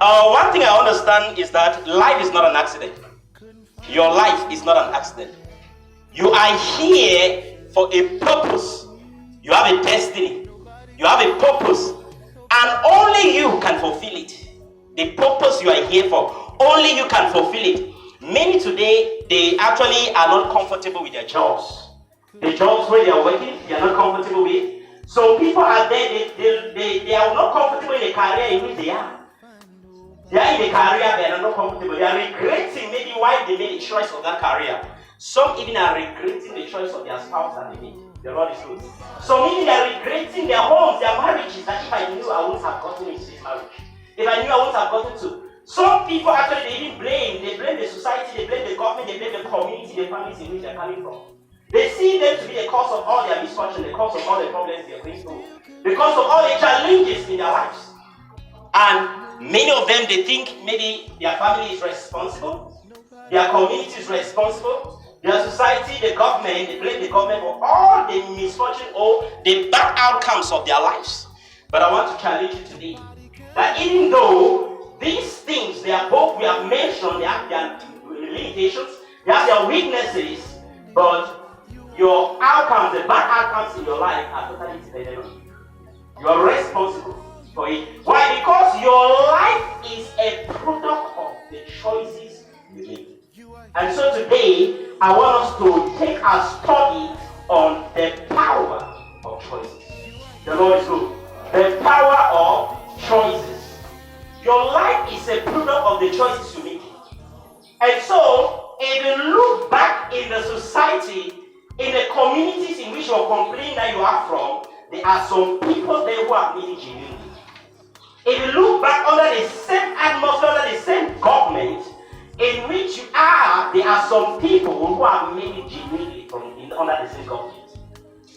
One thing I understand is that life is not an accident. Your life is not an accident. You are here for a purpose. You have a destiny. You have a purpose. And only you can fulfill it. The purpose you are here for, only you can fulfill it. Many today, they actually are not comfortable with their jobs. The jobs where they are working, they are not comfortable with. So people are there, they are not comfortable in the career in which they are. They are in the career, they are not comfortable. They are regretting maybe why they made a choice of that career. Some even are regretting the choice of their spouse that they made. The Lord is good. Some even are regretting their homes, their marriages, that if I knew I wouldn't have gotten into this marriage. If I knew I wouldn't have gotten to. Some people actually, they even blame. They blame the society, they blame the government, they blame the community, the families in which they're coming from. They see them to be the cause of all their misfortune, the cause of all the problems they're going through, the cause of all the challenges in their lives. And many of them, they think maybe their family is responsible, their community is responsible, their society, the government, they blame the government for all the misfortune or the bad outcomes of their lives. But I want to challenge you today that even though these things, they are both, we have mentioned, they have their limitations, they have their weaknesses, but your outcomes, the bad outcomes in your life are totally dependent on you. You are responsible for it. Why? Because your life is a product of the choices you make. And so today, I want us to take a study on the power of choices. The Lord is good. The power of choices. Your life is a product of the choices you make. And so, if you look back in the society, in the communities in which you are complaining that you are from, there are some people there who are really genuine. If you look back under the same atmosphere, under the same government in which you are, there are some people who are made genuinely under the same government.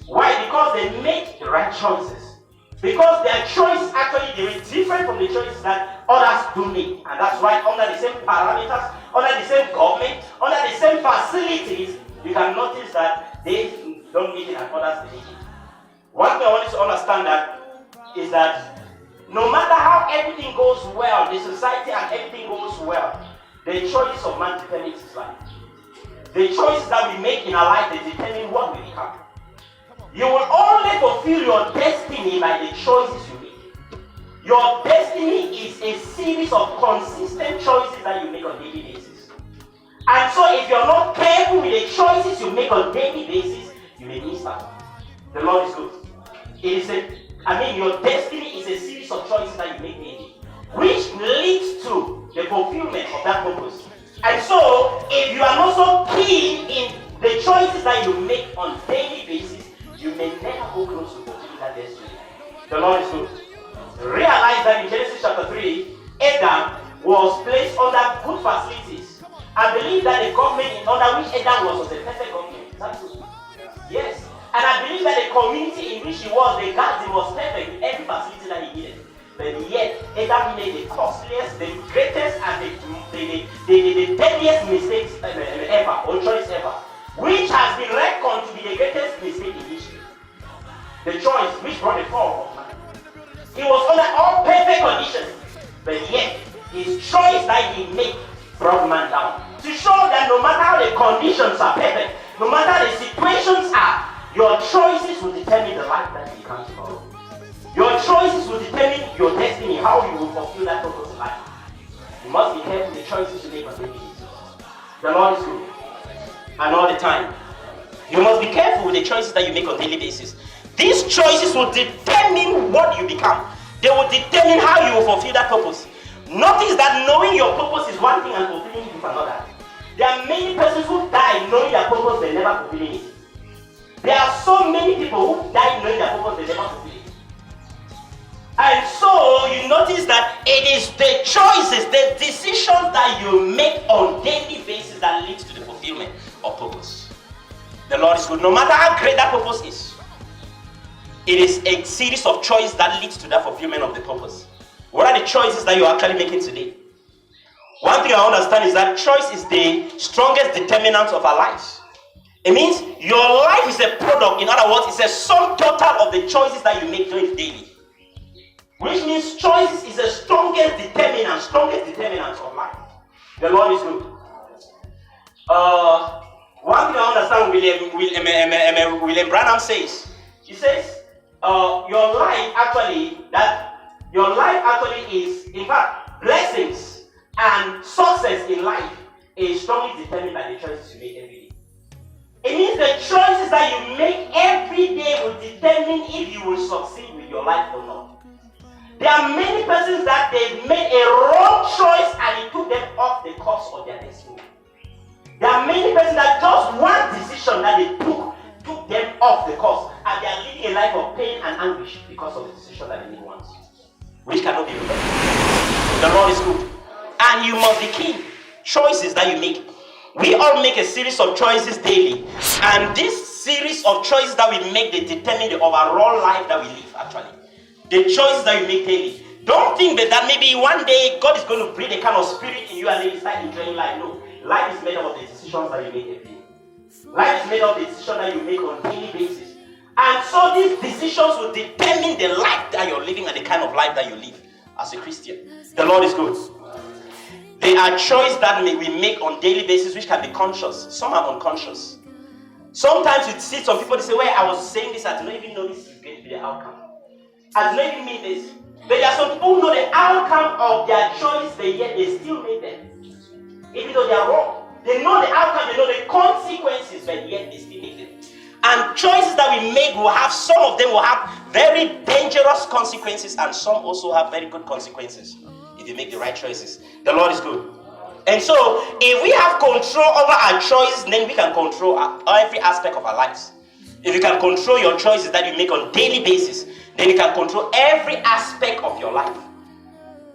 Why? Because they make the right choices. Because their choice actually is different from the choices that others do make. And that's why under the same parameters, under the same government, under the same facilities, you can notice that they don't make it and others make it. One thing I want you to understand that is that no matter how everything goes well, the society and everything goes well, the choices of man determines his life. The choices that we make in our life, they determine what we become. You will only fulfill your destiny by the choices you make. Your destiny is a series of consistent choices that you make on a daily basis. And so if you're not careful with the choices you make on a daily basis, you may miss out. The Lord is good. Your destiny is a series of choices that you make daily, which leads to the fulfillment of that purpose. And so, if you are not so keen in the choices that you make on a daily basis, you may never go close to fulfilling that destiny. The Lord is good. Realize that in Genesis chapter 3, Adam was placed under good facilities. I believe that the government under which Adam was a perfect government. Is that true? Yes. And I believe that the community in which he was, the garden was perfect with every facility that he needed. But yet, Adam made the costliest, the greatest, and the deadliest mistakes ever, or choice ever, which has been reckoned to be the greatest mistake in history. The choice which brought the fall of man. He was under all perfect conditions, but yet his choice that he made brought man down. To show that no matter how the conditions are perfect, no matter how the situations are, your choices will determine the life that you become tomorrow. Your choices will determine your destiny, how you will fulfill that purpose in life. You must be careful with the choices you make on daily basis. The Lord is good. And all the time. You must be careful with the choices that you make on daily basis. These choices will determine what you become. They will determine how you will fulfill that purpose. Notice that knowing your purpose is one thing and fulfilling it is another. There are many persons who die knowing their purpose, but never fulfilling it. There are so many people who die knowing their purpose, they never fulfill it. And so you notice that it is the choices, the decisions that you make on daily basis that leads to the fulfillment of purpose. The Lord is good. No matter how great that purpose is, it is a series of choices that leads to that fulfillment of the purpose. What are the choices that you're actually making today? One thing I understand is that choice is the strongest determinant of our lives. It means your life is a product. In other words, it's a sum total of the choices that you make during the daily. which means choices is the strongest determinant of life. The Lord is good. One thing I understand William Branham says, he says, your life actually is, in fact, blessings and success in life is strongly determined by the choices you make every day. It means the choices that you make every day will determine if you will succeed with your life or not. There are many persons that they've made a wrong choice and it took them off the course of their destiny. There are many persons that just one decision that they took them off the course, and they are living a life of pain and anguish because of the decision that they made once, which cannot be reversed. The Lord is good, and you must be keen. Choices that you make. We all make a series of choices daily, and this series of choices that we make, they determine the overall life that we live. Actually, the choices that you make daily. Don't think that maybe one day God is going to breathe a kind of spirit in you and then you start enjoying life. No. Life is made up of the decisions that you make every day. Life is made up of the decisions that you make on a daily basis. And so these decisions will determine the life that you're living and the kind of life that you live as a Christian. The Lord is good. There are choices that we make on a daily basis which can be conscious. Some are unconscious. Sometimes you see some people, they say, well, I was saying this, I did not even know this is going to be the outcome. I did not even mean this. But there are some people who know the outcome of their choice, but yet they still make them. Even though they are wrong, they know the outcome, they know the consequences, but yet they still make them. And choices that we make will have, some of them will have very dangerous consequences, and some also have very good consequences if you make the right choices. The Lord is good. And so, if we have control over our choices, then we can control every aspect of our lives. If you can control your choices that you make on a daily basis, then you can control every aspect of your life.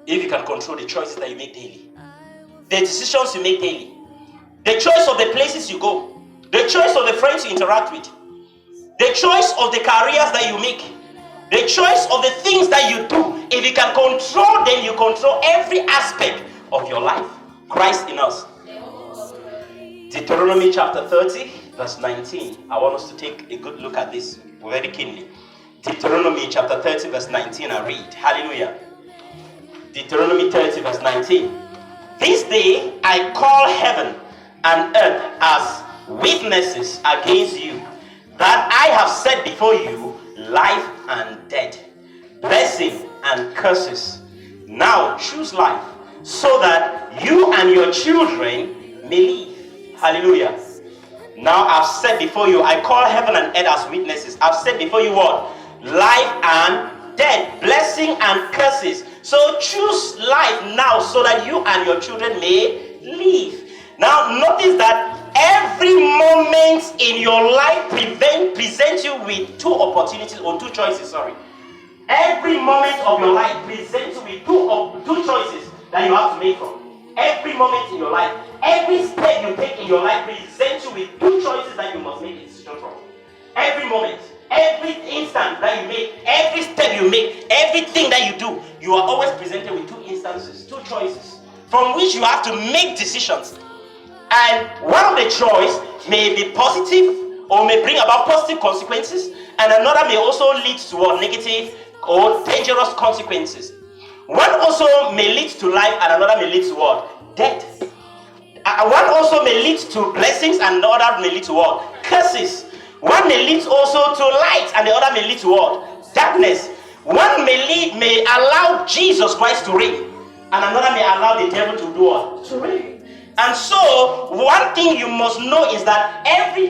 If you can control the choices that you make daily. The decisions you make daily, the choice of the places you go, the choice of the friends you interact with, the choice of the careers that you make, the choice of the things that you do. If you can control, then you control every aspect of your life. Christ in us. Deuteronomy chapter 30, verse 19. I want us to take a good look at this very keenly. Deuteronomy chapter 30, verse 19. I read. Hallelujah. Deuteronomy 30, verse 19. This day I call heaven and earth as witnesses against you, that I have set before you life and death, blessing and curses. Now choose life, so that you and your children may live. Hallelujah. Now I've set before you, I call heaven and earth as witnesses. I've set before you what? Life and death, blessing and curses. So choose life now so that you and your children may live. Now notice that every moment in your life presents you with two choices. Every moment of your life presents you with two choices that you have to make from. Every moment in your life, every step you take in your life presents you with two choices that you must make a decision from. Every moment. Every instant that you make, every step you make, everything that you do, you are always presented with two instances, two choices, from which you have to make decisions. And one of the choices may be positive or may bring about positive consequences, and another may also lead to negative or dangerous consequences. One also may lead to life, and another may lead to what? Death. One also may lead to blessings, and the other may lead to what? Curses. One may lead also to light, and the other may lead to what? Darkness. One may allow Jesus Christ to reign, and another may allow the devil to do what? To reign. And so, one thing you must know is that every